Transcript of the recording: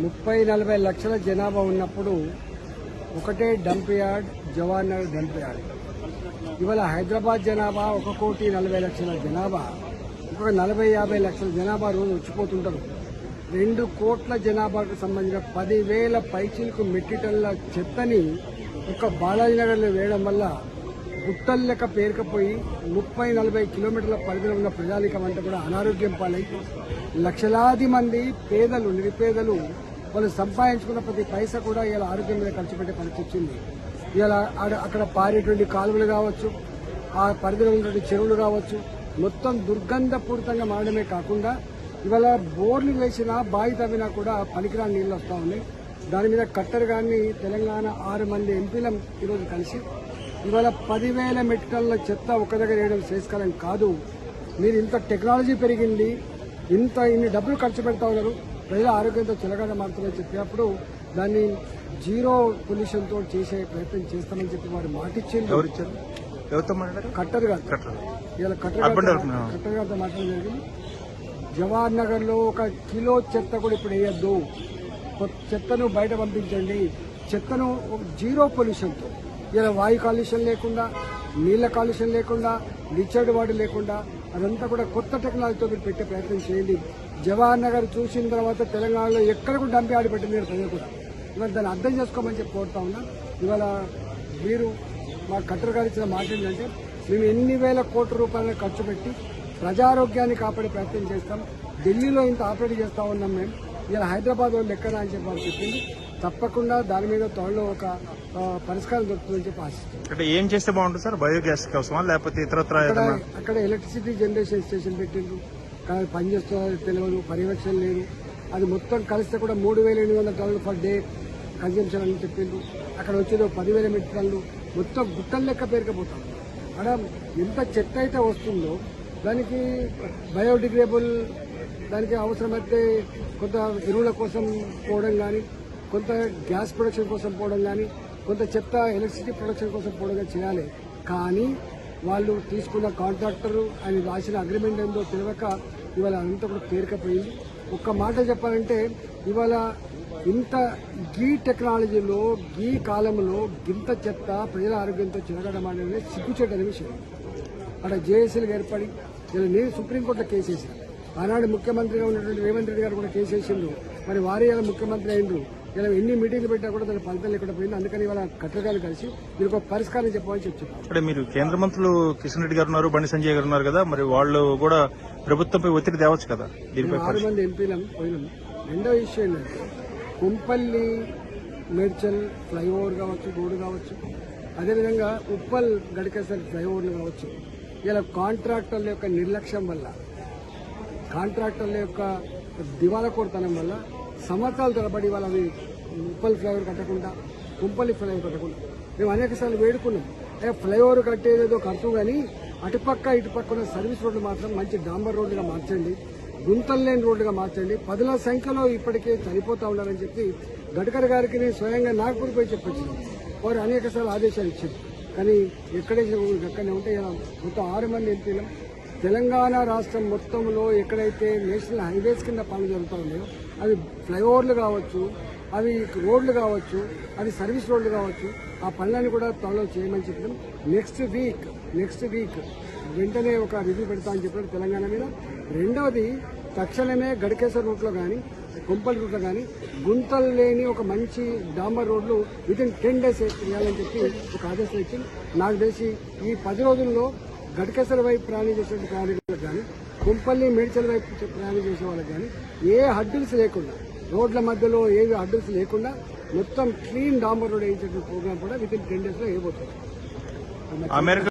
30-40 లక్షల జనాభా ఉన్నప్పుడు ఒకటే dump yard Jawahar Nagar dump yard. ఇవాళ హైదరాబాద్ జనాభా 1,40,00,000 జనాభా, ఇంకొక 40-50 లక్షల జనాభా రోజు వచ్చిపోతుంటారు. 2 కోట్ల జనాభాకు సంబంధించిన 10,000 పైచీలకు మెట్రిటన్ల చెత్తని ఒక బాలాజీనగర్లో వేయడం వల్ల గుట్టలు లెక్క పేరుకపోయి 30-40 కిలోమీటర్ల పరిధిలో ఉన్న ప్రజానికం అంతా కూడా అనారోగ్యం పాలై లక్షలాది మంది పేదలు నిరుపేదలు వాళ్ళు సంపాదించుకున్న ప్రతి పైసా కూడా ఇలా ఆరోగ్యం మీద ఖర్చు పెట్టే పరిస్థితి వచ్చింది. ఇలా అక్కడ పారేటువంటి కాలువలు కావచ్చు, ఆ పరిధిలో ఉన్నటువంటి చెరువులు కావచ్చు, మొత్తం దుర్గంధపూరితంగా మారడమే కాకుండా ఇవాళ బోర్లు వేసినా బావి తవ్వినా కూడా పనికిరాని నీళ్లు వస్తూ ఉన్నాయి. దాని మీద కట్టరు గారిని తెలంగాణ 6 మంది ఎంపీలం ఈరోజు కలిసి ఇవాళ 10,000 మెట్రిక్ టన్నుల చెత్త ఒక దగ్గర వేయడం శ్రేయస్కరం కాదు. మీరు ఇంత టెక్నాలజీ పెరిగింది, ఇన్ని డబ్బులు ఖర్చు పెడతా ఉన్నారు, ప్రజల ఆరోగ్యంతో చిలకడ మారుతుందని చెప్పినప్పుడు దాన్ని జీరో పొల్యూషన్ తో చేసే ప్రయత్నం చేస్తామని చెప్పి వారు మాటిచ్చింది. కట్టర్ గారు ఇవాళ కట్టర్ గారితో మాట్లాడడం జరిగింది. జవహర్ నగర్ లో 1 కిలో చెత్త కూడా ఇప్పుడు వేయద్దు, చెత్తను బయట పంపించండి, చెత్తను జీరో పొల్యూషన్తో ఇలా వాయు కాలుష్యం లేకుండా, నీళ్ల కాలుష్యం లేకుండా, లిచర్డ్ వాటర్ లేకుండా అదంతా కూడా కొత్త టెక్నాలజీతో మీరు పెట్టే ప్రయత్నం చేయండి. జవహర్ నగర్ చూసిన తర్వాత తెలంగాణలో ఎక్కడ కూడా డంప్ యార్డ్ పెట్టింది ప్రజలు కూడా. ఇవాళ దాన్ని అర్థం చేసుకోమని చెప్పి కోరుతా ఉన్నా. ఇవాళ మీరు మా కట్టర్ గారు ఇచ్చిన మాట ఏంటంటే మేము ఎన్ని వేల కోట్ల రూపాయలను ఖర్చు పెట్టి ప్రజారోగ్యాన్ని కాపాడే ప్రయత్నం చేస్తాం. ఢిల్లీలో ఇంత ఆపరేట్ చేస్తా ఉన్నాం మేము, ఇలా హైదరాబాద్ వాళ్ళు ఎక్కడ అని చెప్పి వాళ్ళు చెప్పింది. తప్పకుండా దాని మీద త్వరలో ఒక పరిష్కారం దొరుకుతుందని చెప్పి ఆశిస్తాం. అంటే ఏం చేస్తే బాగుంటుంది సార్? బయోగ్యాస్ కోసమా లేకపోతే ఇతరత్ర? అక్కడ ఎలక్ట్రిసిటీ జనరేషన్ స్టేషన్ పెట్టిండ్రు, కానీ పనిచేస్తున్నది తెలియదు, పర్యవేక్షణ లేదు. అది మొత్తం కలిస్తే కూడా 3,800 టన్నులు పర్ డే కన్జంప్షన్ అని చెప్పిండ్రు. అక్కడ వచ్చేదో 10,000 మెట్రిక్ టన్నులు, మొత్తం గుట్టల లెక్క పేరుకపోతాం. అక్కడ ఎంత చెత్త అయితే వస్తుందో దానికి బయోడిగ్రేడబుల్, దానికి అవసరమైతే కొంత ఎరువుల కోసం పోవడం కానీ, కొంత గ్యాస్ ప్రొడక్షన్ కోసం పోవడం కానీ, కొంత చెత్త ఎలక్ట్రిసిటీ ప్రొడక్షన్ కోసం పోవడం చేయాలి. కానీ వాళ్ళు తీసుకున్న కాంట్రాక్టరు ఆయన రాసిన అగ్రిమెంట్ ఏందో తెలియక ఇవాళ అంతా కూడా పేరుకపోయింది. ఒక్క మాట చెప్పాలంటే ఇవాళ ఇంత గీ టెక్నాలజీలో గీ కాలంలో గింత చెత్త ప్రజల ఆరోగ్యంతో చిరగడం అనేది సిగ్గుచేటనే విషయం. అక్కడ జేఏసీలు ఏర్పడి ఇలా నేను సుప్రీంకోర్టులో కేసు వేసాను. ఆనాడు ముఖ్యమంత్రిగా ఉన్నటువంటి రేవంత్ రెడ్డి గారు కూడా కేసు వేసిండ్రు. మరి వారే ఇలా ముఖ్యమంత్రి అయిండ్రు. ఇలా ఎన్ని మీటింగ్లు పెట్టా కూడా దాని ఫలితం లేకుండా పోయింది. అందుకని ఇవాళ కట్టగాలు కలిసి మీరు ఒక పరిష్కారం చెప్పమని చెప్తున్నారు. అంటే మీరు కేంద్ర మంత్రులు కిషన్ రెడ్డి గారు ఉన్నారు, బండి సంజయ్ గారు ఉన్నారు కదా, మరి వాళ్ళు కూడా ప్రభుత్వంపై ఒత్తిడి తేవచ్చు కదా? 6 మంది ఎంపీలం పోయినాం. రెండో విషయం ఏంటంటే కుంపల్లి మేడ్చల్ ఫ్లైఓవర్ కావచ్చు, రోడ్డు కావచ్చు, అదేవిధంగా ఉప్పల్ గడికేసరి ఫ్లైఓవర్లు కావచ్చు, ఇలా కాంట్రాక్టర్ల యొక్క నిర్లక్ష్యం వల్ల, కాంట్రాక్టర్ల యొక్క దివాళకోరుతనం వల్ల సంవత్సరాల తరబడి వాళ్ళ ఉప్పల్ ఫ్లైఓవర్ కట్టకుండా, కుంపల్లి ఫ్లైఓవర్ కట్టకుండా మేము అనేక సార్లు వేడుకున్నాం. ఫ్లైఓవర్ కట్టేదేదో ఖర్చు కానీ అటుపక్క ఇటుపక్క ఉన్న సర్వీస్ రోడ్లు మాత్రం మంచి డాంబర్ రోడ్లుగా మార్చండి, గుంతలు లేని రోడ్లుగా మార్చండి. 10,000 సంఖ్యలో ఇప్పటికే చనిపోతా ఉన్నారని చెప్పి గడ్కరీ గారికి నేను స్వయంగా నాగపూర్ పోయి చెప్పొచ్చాను. వారు అనేక సార్లు ఆదేశాలు ఇచ్చారు. కానీ ఎక్కడనే ఉంటే ఇలా మొత్తం 6 మంది ఎంపీలు తెలంగాణ రాష్ట్రం మొత్తంలో ఎక్కడైతే నేషనల్ హైవేస్ కింద పనులు జరుగుతూ ఉన్నాయో అవి ఫ్లైఓవర్లు కావచ్చు, అవి రోడ్లు కావచ్చు, అవి సర్వీస్ రోడ్లు కావచ్చు, ఆ పనులన్నీ కూడా త్వరలో చేయమని చెప్పడం. నెక్స్ట్ వీక్ వెంటనే ఒక రివ్యూ పెడతామని చెప్పారు తెలంగాణ మీద. రెండవది తక్షణమే గడికేశ్వర రూట్లో కానీ, కుంపల్ రూట్లో కానీ గుంతలు లేని ఒక మంచి డాంబర్ రోడ్లు వితిన్ 10 days వేయాలని చెప్పి ఒక ఆదేశం ఇచ్చింది. నాకు తెలిసి ఈ 10 రోజుల్లో గడికేశ్వర వైపు ప్రయాణం చేసే ప్రయాణికులకు కానీ, కుంపల్లి మేడ్చల్ వైపు ప్రయాణం చేసే వాళ్ళకి కానీ ఏ హడ్డిల్స్ లేకుండా, రోడ్ల మధ్యలో ఏవి హడ్డిల్స్ లేకుండా మొత్తం క్లీన్ డాంబర్ రోడ్ వేయించే ప్రోగ్రామ్ కూడా వితిన్ 10 days వేయబోతుంది.